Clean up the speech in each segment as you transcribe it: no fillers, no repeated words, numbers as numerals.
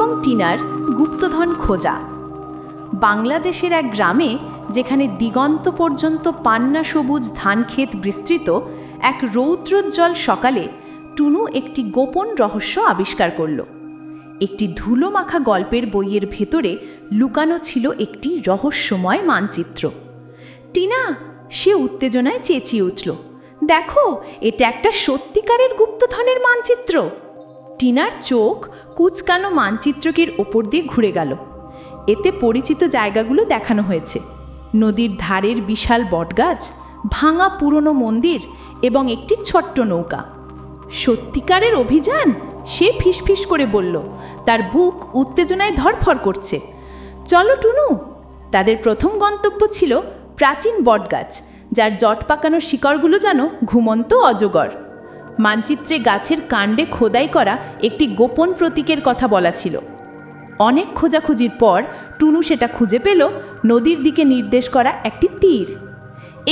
এবং টিনার গুপ্তধন খোঁজা। বাংলাদেশের এক গ্রামে, যেখানে দিগন্ত পর্যন্ত পান্না সবুজ ধানক্ষেত বিস্তৃত, এক রৌদ্রোজ্জ্বল সকালে টুনু একটি গোপন রহস্য আবিষ্কার করল। একটি ধুলো মাখা গল্পের বইয়ের ভেতরে লুকানো ছিল একটি রহস্যময় মানচিত্র। টিনা, সে উত্তেজনায় চেঁচিয়ে উঠল, দেখো, এটা একটা সত্যিকারের গুপ্তধনের মানচিত্র। টিনার চোখ কুচকানো মানচিত্রটির ওপর দিয়ে ঘুরে গেল। এতে পরিচিত জায়গাগুলো দেখানো হয়েছে: নদীর ধারের বিশাল বটগাছ, ভাঙা পুরনো মন্দির এবং একটি ছোট্ট নৌকা। সত্যিকারের অভিযান, সে ফিসফিস করে বলল, তার বুক উত্তেজনায় ধড়ফড় করছে। চলো টুনু। তাদের প্রথম গন্তব্য ছিল প্রাচীন বটগাছ, যার জট পাকানো শিকড়গুলো যেন ঘুমন্ত অজগর। মানচিত্রে গাছের কাণ্ডে খোদাই করা একটি গোপন প্রতীকের কথা বলা ছিল। অনেক খোঁজাখুঁজির পর টুনু সেটা খুঁজে পেল, নদীর দিকে নির্দেশ করা একটি তীর।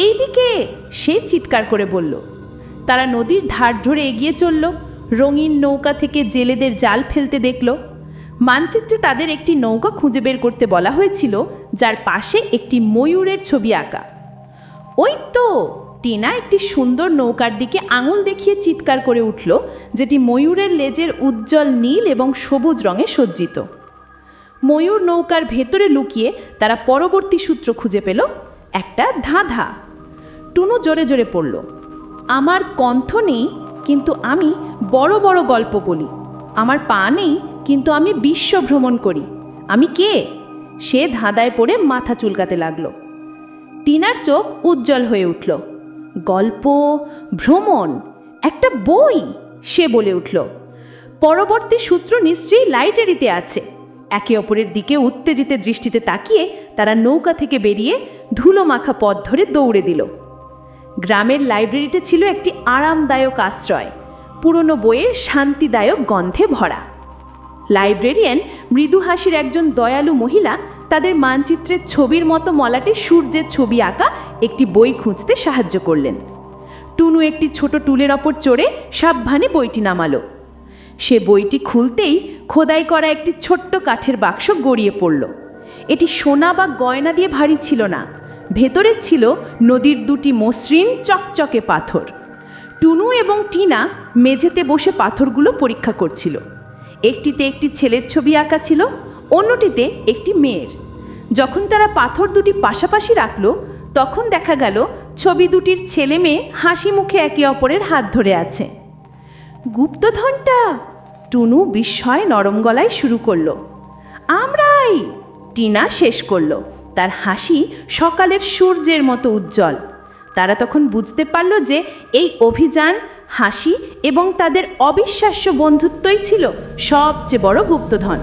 এই দিকে, সে চিৎকার করে বলল। তারা নদীর ধার ধরে এগিয়ে চলল, রঙিন নৌকা থেকে জেলেদের জাল ফেলতে দেখল। মানচিত্রে তাদের একটি নৌকা খুঁজে বের করতে বলা হয়েছিল, যার পাশে একটি ময়ূরের ছবি আঁকা। ওই তো! টিনা একটি সুন্দর নৌকার দিকে আঙুল দেখিয়ে চিৎকার করে উঠল, যেটি ময়ূরের লেজের উজ্জ্বল নীল এবং সবুজ রঙে সজ্জিত। ময়ূর নৌকার ভেতরে লুকিয়ে তারা পরবর্তী সূত্র খুঁজে পেল, একটা ধাঁধা। টুনু জোরে জোরে পড়ল, আমার কণ্ঠ নেই, কিন্তু আমি বড় বড় গল্প বলি। আমার পা নেই, কিন্তু আমি বিশ্ব ভ্রমণ করি। আমি কে? সে ধাঁধায় পড়ে মাথা চুলকাতে লাগলো। টিনার চোখ উজ্জ্বল হয়ে উঠল। গল্প, ভ্রমণ, একটা বই, সে বলে উঠল। পরবর্তী সূত্র নিশ্চয়ই লাইব্রেরিতে আছে। একে অপরের দিকে উত্তেজিত দৃষ্টিতে তাকিয়ে তারা নৌকা থেকে বেরিয়ে ধুলো মাখা পথ ধরে দৌড়ে দিল। গ্রামের লাইব্রেরিতে ছিল একটি আরামদায়ক আশ্রয়, পুরনো বইয়ের শান্তিদায়ক গন্ধে ভরা। লাইব্রেরিয়ান, মৃদু হাসির একজন দয়ালু মহিলা, তাদের মানচিত্রের ছবির মতো মলাটে সূর্যের ছবি আঁকা একটি বই খুঁজতে সাহায্য করলেন। টুনু একটি ছোট টুলের ওপর চড়ে সাবধানে বইটি নামালো। সে বইটি খুলতেই খোদাই করা একটি ছোট্ট কাঠের বাক্স গড়িয়ে পড়ল। এটি সোনা বা গয়না দিয়ে ভারী ছিল না, ভেতরে ছিল নদীর দুটি মসৃণ চকচকে পাথর। টুনু এবং টিনা মেঝেতে বসে পাথরগুলো পরীক্ষা করছিল। একটিতে একটি ছেলের ছবি আঁকা ছিল, অন্যটিতে একটি মেয়ের। যখন তারা পাথর দুটি পাশাপাশি রাখল, তখন দেখা গেল ছবি দুটির ছেলে মেয়ে হাসি মুখে একে অপরের হাত ধরে আছে। গুপ্তধনটা! টুনু বিস্ময় নরম গলায় শুরু করল। আমরাই! টিনা শেষ করল, তার হাসি সকালের সূর্যের মতো উজ্জ্বল। তারা তখন বুঝতে পারল যে এই অভিযান, হাসি এবং তাদের অবিশ্বাস্য বন্ধুত্বই ছিল সবচেয়ে বড় গুপ্তধন।